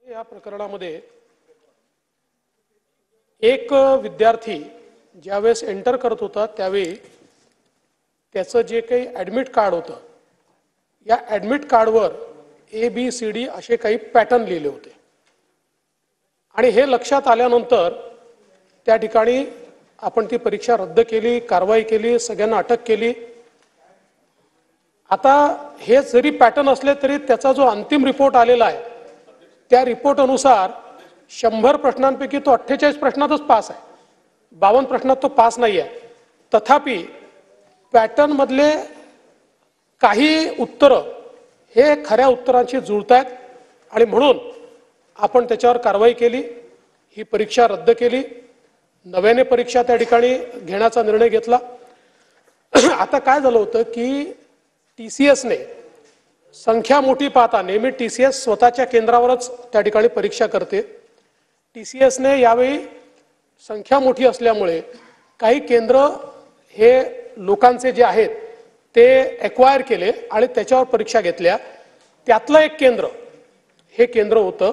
या प्रकरणामध्ये एक विद्यार्थी ज्यावेळेस एंटर करत होता त्यावेळी त्याचं जे काही ॲडमिट कार्ड होतं या ॲडमिट कार्डवर ABCD असे काही पॅटर्न लिहिले होते आणि हे लक्षात आल्यानंतर त्या ठिकाणी आपण ती परीक्षा रद्द केली, कारवाई केली, सगळ्यांना अटक केली। आता हे जरी पॅटर्न असले तरी त्याचा जो अंतिम रिपोर्ट आलेला आहे त्या रिपोर्ट अनुसार 100 प्रश्नांपैकी तो 48 प्रश्नातच पास आहे, 52 प्रश्नात तो पास नाही आहे। तथापि पॅटर्न मधले काही उत्तरं हे खऱ्या उत्तरांशी जुळतात आणि म्हणून आपण त्याच्यावर कारवाई केली, ही परीक्षा रद्द केली, नव्याने परीक्षा त्या ठिकाणी घेण्याचा निर्णय घेतला। आता काय झालं होतं की TCS ने संख्या मोठी पाहता नेहमी TCS स्वतःच्या केंद्रावरच त्या ठिकाणी परीक्षा करते। TCS ने यावेळी संख्या मोठी असल्यामुळे काही केंद्र हे लोकांचे जे आहेत ते एक्वायर केले आणि त्याच्यावर परीक्षा घेतल्या। त्यातलं एक केंद्र हे केंद्र होतं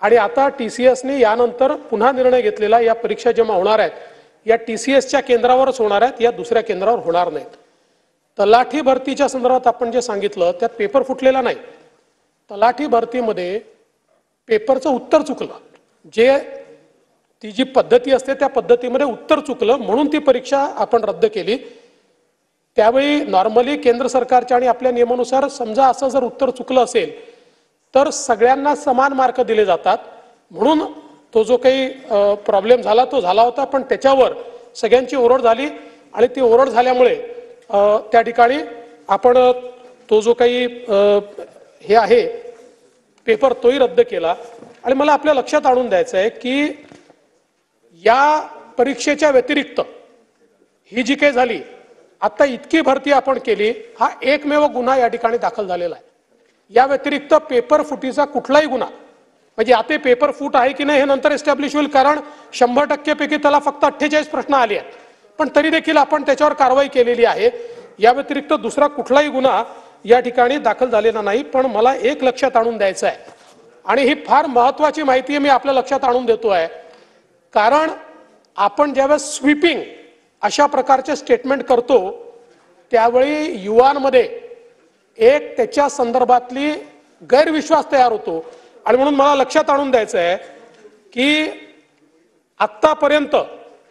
आणि आता TCS ने यानंतर पुन्हा निर्णय घेतलेला या परीक्षा जेव्हा होणार आहेत या TCSच्या केंद्रावरच होणार आहेत, या दुसऱ्या केंद्रावर होणार नाहीत। तलाठी भरतीच्या संदर्भात आपण जे सांगितलं त्यात पेपर फुटलेला नाही। तलाठी भरतीमध्ये पेपरचं उत्तर चुकलं, जे ती जी पद्धती असते त्या पद्धतीमध्ये उत्तर चुकलं म्हणून ती परीक्षा आपण रद्द केली। त्यावेळी नॉर्मली केंद्र सरकारच्या आणि आपल्या नियमानुसार समजा असं जर उत्तर चुकलं असेल तर सगळ्यांना समान मार्क दिले जातात, म्हणून तो जो काही प्रॉब्लेम झाला तो झाला होता, पण त्याच्यावर सगळ्यांची ओरड झाली आणि ती ओरड झाल्यामुळे त्या ठिकाणी आपण तो जो काही हे आहे पेपर तोही रद्द केला। आणि मला आपल्या लक्षात आणून द्यायचं आहे की या परीक्षेच्या व्यतिरिक्त ही जी काही झाली आता इतकी भरती आपण केली, हा एकमेव गुन्हा या ठिकाणी दाखल झालेला आहे। या व्यतिरिक्त पेपर फुटीचा कुठलाही गुन्हा म्हणजे आता पेपर फूट आहे की नाही हे नंतर एस्टॅब्लिश होईल, कारण 100% पैकी त्याला फक्त 48 प्रश्न आले आहेत, पण तरी देखील आपण त्याच्यावर कारवाई केलेली आहे। या व्यतिरिक्त दुसरा कुठलाही गुन्हा या ठिकाणी दाखल झालेला नाही। पण मला एक लक्षात आणून द्यायचं आहे आणि ही फार महत्त्वाची माहिती मी आपल्या लक्षात आणून देतो आहे, कारण आपण ज्यावेळेस स्वीपिंग अशा प्रकारचे स्टेटमेंट करतो त्यावेळी युवांमध्ये एक त्याच्या संदर्भातली गैरविश्वास तयार होतो आणि म्हणून मला लक्षात आणून द्यायचं आहे की आतापर्यंत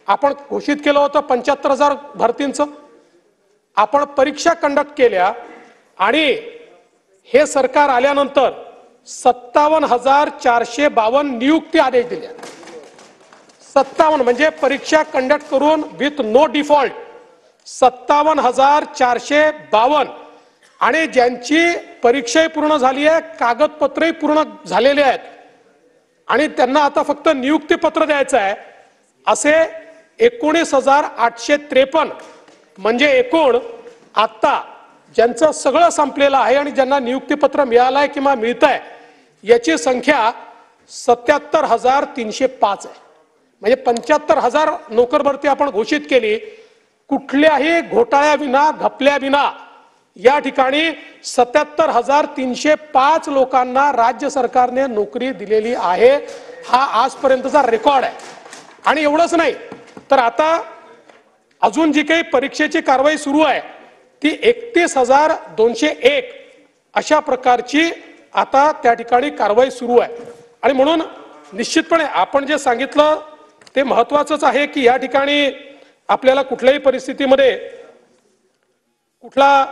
आपण घोषित केलं होतं 75,000 भरतींचं, आपण परीक्षा कंडक्ट केल्या आणि हे सरकार आल्यानंतर 57,452 नियुक्ती आदेश दिले। 57 म्हणजे परीक्षा कंडक्ट करून विथ नो डिफॉल्ट 57,452 आणि ज्यांची परीक्षाही पूर्ण झाली आहे, कागदपत्रही पूर्ण झालेले आहेत आणि त्यांना आता फक्त नियुक्तीपत्र द्यायचं आहे, असे 19,853 म्हणजे एकूण आता ज्यांचं सगळं संपलेलं आहे आणि ज्यांना नियुक्तीपत्र मिळालंय किंवा मिळतंय याची संख्या 77,305 आहे। म्हणजे 75,000 नोकर भरती आपण घोषित केली, कुठल्याही घोटाळ्याविना घपल्याविना या ठिकाणी 77,305 लोकांना राज्य सरकारने नोकरी दिलेली आहे। हा आजपर्यंतचा रेकॉर्ड आहे आणि एवढंच नाही तर आता अजून जी काही परीक्षेची कारवाई सुरू आहे ती 31,201 अशा प्रकारची आता त्या ठिकाणी कारवाई सुरू आहे। आणि म्हणून निश्चितपणे आपण जे सांगितलं ते महत्त्वाचंच आहे की या ठिकाणी आपल्याला कुठल्याही परिस्थितीमध्ये कुठला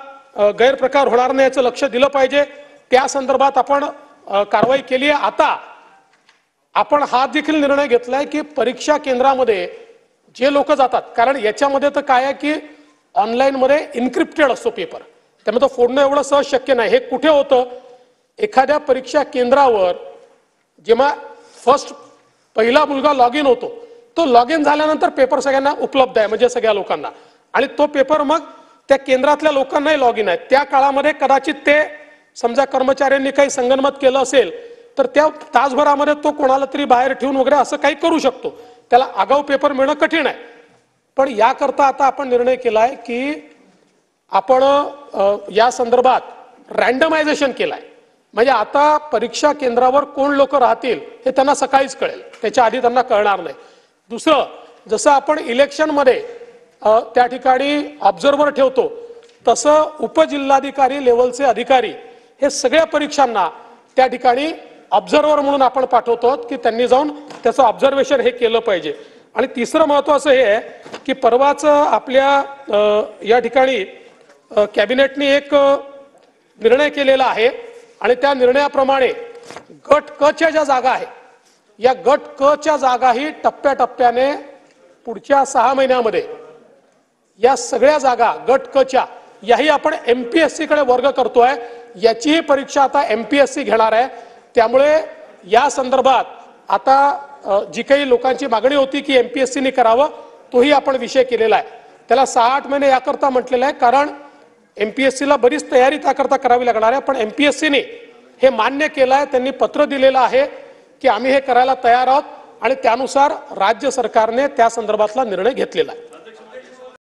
गैरप्रकार होणार नाही याचं लक्ष दिलं पाहिजे, त्या संदर्भात आपण कारवाई केली आहे। आता आपण हा देखील निर्णय घेतलाय की परीक्षा केंद्रामध्ये जे लोक जातात, कारण याच्यामध्ये तर काय आहे की ऑनलाईन मध्ये इन्क्रिप्टेड असतो पेपर, त्यामुळे तो फोडणं एवढं सहज शक्य नाही। हे कुठे होतं, एखाद्या परीक्षा केंद्रावर जेव्हा पहिला मुलगा लॉग इन होतो, तो लॉग इन झाल्यानंतर पेपर सगळ्यांना उपलब्ध आहे म्हणजे सगळ्या लोकांना, आणि तो पेपर मग त्या केंद्रातल्या लोकांनाही लॉग इन आहे। त्या काळामध्ये कदाचित ते समजा कर्मचाऱ्यांनी काही संगनमत केलं असेल तर त्या तासभरामध्ये तो कोणाला तरी बाहेर ठेवून वगैरे असं काही करू शकतो, त्याला आगाऊ पेपर मिळणं कठीण आहे। पण याकरता आता आपण निर्णय केलाय की आपण या संदर्भात रँडमायझेशन केलाय म्हणजे आता परीक्षा केंद्रावर कोण लोक राहतील हे त्यांना सकाळीच कळेल, त्याच्या आधी त्यांना कळणार नाही. दुसरं, जसं आपण इलेक्शनमध्ये त्या ठिकाणी ऑब्झर्व्हर ठेवतो, तसं उपजिल्हाधिकारी लेवलचे अधिकारी हे सगळ्या परीक्षांना त्या ठिकाणी ऑब्झर्व्हर म्हणून आपण पाठवतो की त्यांनी जाऊन त्याचं ऑब्झर्वेशन हे केलं पाहिजे. आणि तिसरं महत्त्वाचं हे आहे की परवाच आपल्या या ठिकाणी कॅबिनेटने एक निर्णय केलेला आहे आणि त्या निर्णयाप्रमाणे गट क च्या ज्या जागा आहेत, या गट क च्या जागाही टप्प्याटप्प्याने पुढच्या 6 महिन्यामध्ये या सगळ्या जागा गट क च्या याही आपण एमपीएससी कडे वर्ग करतोय. याचीही परीक्षा आता एमपीएससी घेणार आहे. त्यामुळे या संदर्भात आता जी काही लोकांची मागणी होती की एमपीएससीने करावं, तोही आपण विषय केलेला आहे. त्याला 6-8 महिने याकरता म्हटलेलं आहे, कारण एमपीएससीला बरीच तयारी त्याकरता करावी लागणार आहे. पण एमपीएससीने हे मान्य केलं आहे, त्यांनी पत्र दिलेलं आहे की आम्ही हे करायला तयार आहोत आणि त्यानुसार राज्य सरकारने त्या संदर्भातला निर्णय घेतलेला आहे.